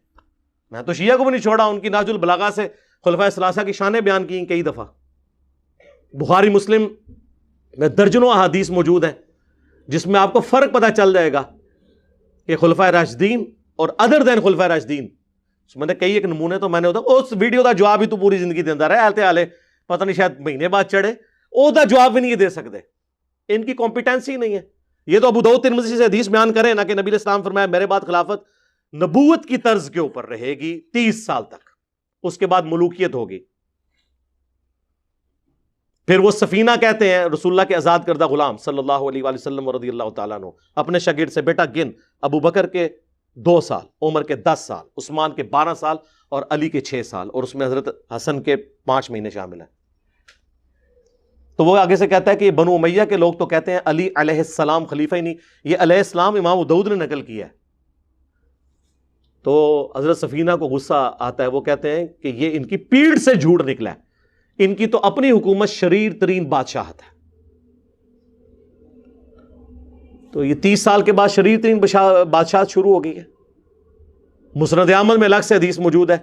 میں تو شیعہ کو بھی نہیں چھوڑا، ان کی ناج البلاغہ سے خلفائے ثلاثہ کی شانیں بیان کی کئی دفعہ. بخاری مسلم میں درجنوں احادیث موجود ہیں جس میں آپ کو فرق پتہ چل جائے گا کہ خلفائے راشدین اور ادر دین خلفائے راشدین. میں نے کئی ایک نمونے تو میں نے اس ویڈیو کا جواب ہی تو پوری زندگی دیندہ رہے آلتے آلے، پتہ نہیں شاید مہینے بعد چڑھے، او دا جواب بھی نہیں دے سکتے، ان کی کمپیٹنسی نہیں ہے. یہ تو ابو داؤد ترمذی سے حدیث بیان کریں نا کہ نبی علیہ السلام فرمایا میرے بعد خلافت نبوت کی طرز کے اوپر رہے گی 30 سال تک، اس کے بعد ملوکیت ہوگی. پھر وہ سفینہ کہتے ہیں رسول اللہ کے آزاد کردہ غلام صلی اللہ علیہ وآلہ وسلم رضی اللہ تعالیٰ عنہ اپنے شاگرد سے، بیٹا گن، ابو بکر کے 2 سال، عمر کے 10 سال، عثمان کے 12 سال اور علی کے 6 سال، اور اس میں حضرت حسن کے 5 مہینے شامل ہیں. تو وہ آگے سے کہتا ہے کہ بنو امیہ کے لوگ تو کہتے ہیں علی علیہ السلام خلیفہ ہی نہیں، یہ علیہ السلام امام ابو داؤد نے نقل کیا ہے. تو حضرت سفینہ کو غصہ آتا ہے، وہ کہتے ہیں کہ یہ ان کی پیڑ سے جھوٹ نکلا ہے، ان کی تو اپنی حکومت شریر ترین بادشاہت ہے. تو یہ 30 سال کے بعد شریر ترین بادشاہت شروع ہو گئی ہے. مسند احمد میں الگ سے حدیث موجود ہے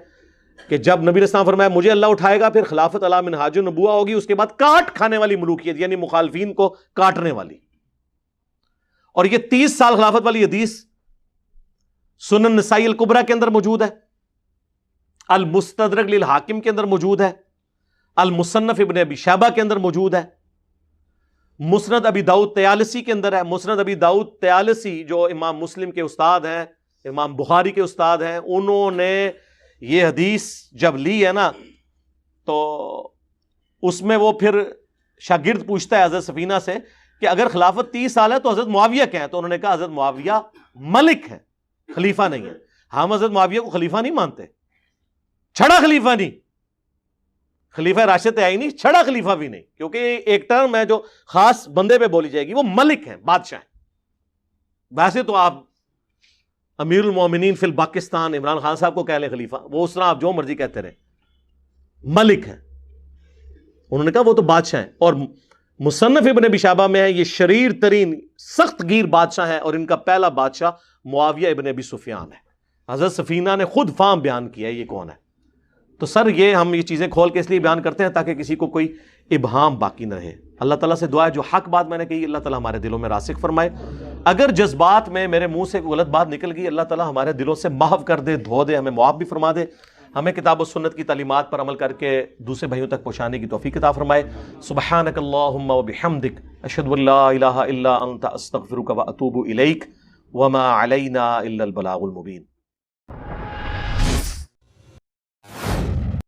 کہ جب نبی علیہ السلام فرمایا مجھے اللہ اٹھائے گا پھر خلافت علی منہاج النبوہ ہوگی، اس کے بعد کاٹ کھانے والی ملوکیت، یعنی مخالفین کو کاٹنے والی. اور یہ 30 سال خلافت والی حدیث سنن نسائی الکبریٰ کے اندر موجود ہے، المستدرک للحاکم کے اندر موجود ہے، المصنف ابن ابی شیبہ کے اندر موجود ہے، مسند ابی داؤد طیالسی کے اندر ہے. مسند ابی داؤد طیالسی جو امام مسلم کے استاد ہیں، امام بخاری کے استاد ہیں، انہوں نے یہ حدیث جب لی ہے نا تو اس میں وہ پھر شاگرد پوچھتا ہے حضرت سفینہ سے کہ اگر خلافت 30 سال ہے تو حضرت معاویہ کیا ہے؟ تو انہوں نے کہا حضرت معاویہ ملک ہے، خلیفہ نہیں ہے. ہم حضرت معاویہ کو خلیفہ نہیں مانتے، چھڑا خلیفہ نہیں، خلیفہ راشد ہے ہی نہیں، چھڑا خلیفہ بھی نہیں، کیونکہ ایک ٹرم ہے جو خاص بندے پہ بولی جائے گی، وہ ملک ہیں، بادشاہ ہیں. ویسے تو آپ امیر المومنین فی الپاکستان عمران خان صاحب کو کہہ لیں خلیفہ، وہ اس طرح آپ جو مرضی کہتے رہے، ملک ہیں. انہوں نے کہا وہ تو بادشاہ ہیں. اور مصنف ابن ابی شیبہ میں ہے، یہ شریر ترین سخت گیر بادشاہ ہے، اور ان کا پہلا بادشاہ معاویہ ابن ابی سفیان ہے. حضرت سفینہ نے خود فام بیان کیا ہے یہ کون ہے. تو سر یہ ہم یہ چیزیں کھول کے اس لیے بیان کرتے ہیں تاکہ کسی کو کوئی ابہام باقی نہ رہے. اللہ تعالیٰ سے دعا ہے جو حق بات میں نے کہی اللہ تعالیٰ ہمارے دلوں میں راسخ فرمائے. اگر جذبات میں میرے منہ سے غلط بات نکل گئی اللہ تعالیٰ ہمارے دلوں سے محو کر دے، دھو دے، ہمیں معاف بھی فرما دے، ہمیں کتاب و سنت کی تعلیمات پر عمل کر کے دوسرے بھائیوں تک پہنچانے کی توفیق عطا فرمائے. سبحانک اللہم و بحمدک اشہد ان لا الہ الا انت استغفرک و اتوب الیک وما علینا الا البلاغ المبین.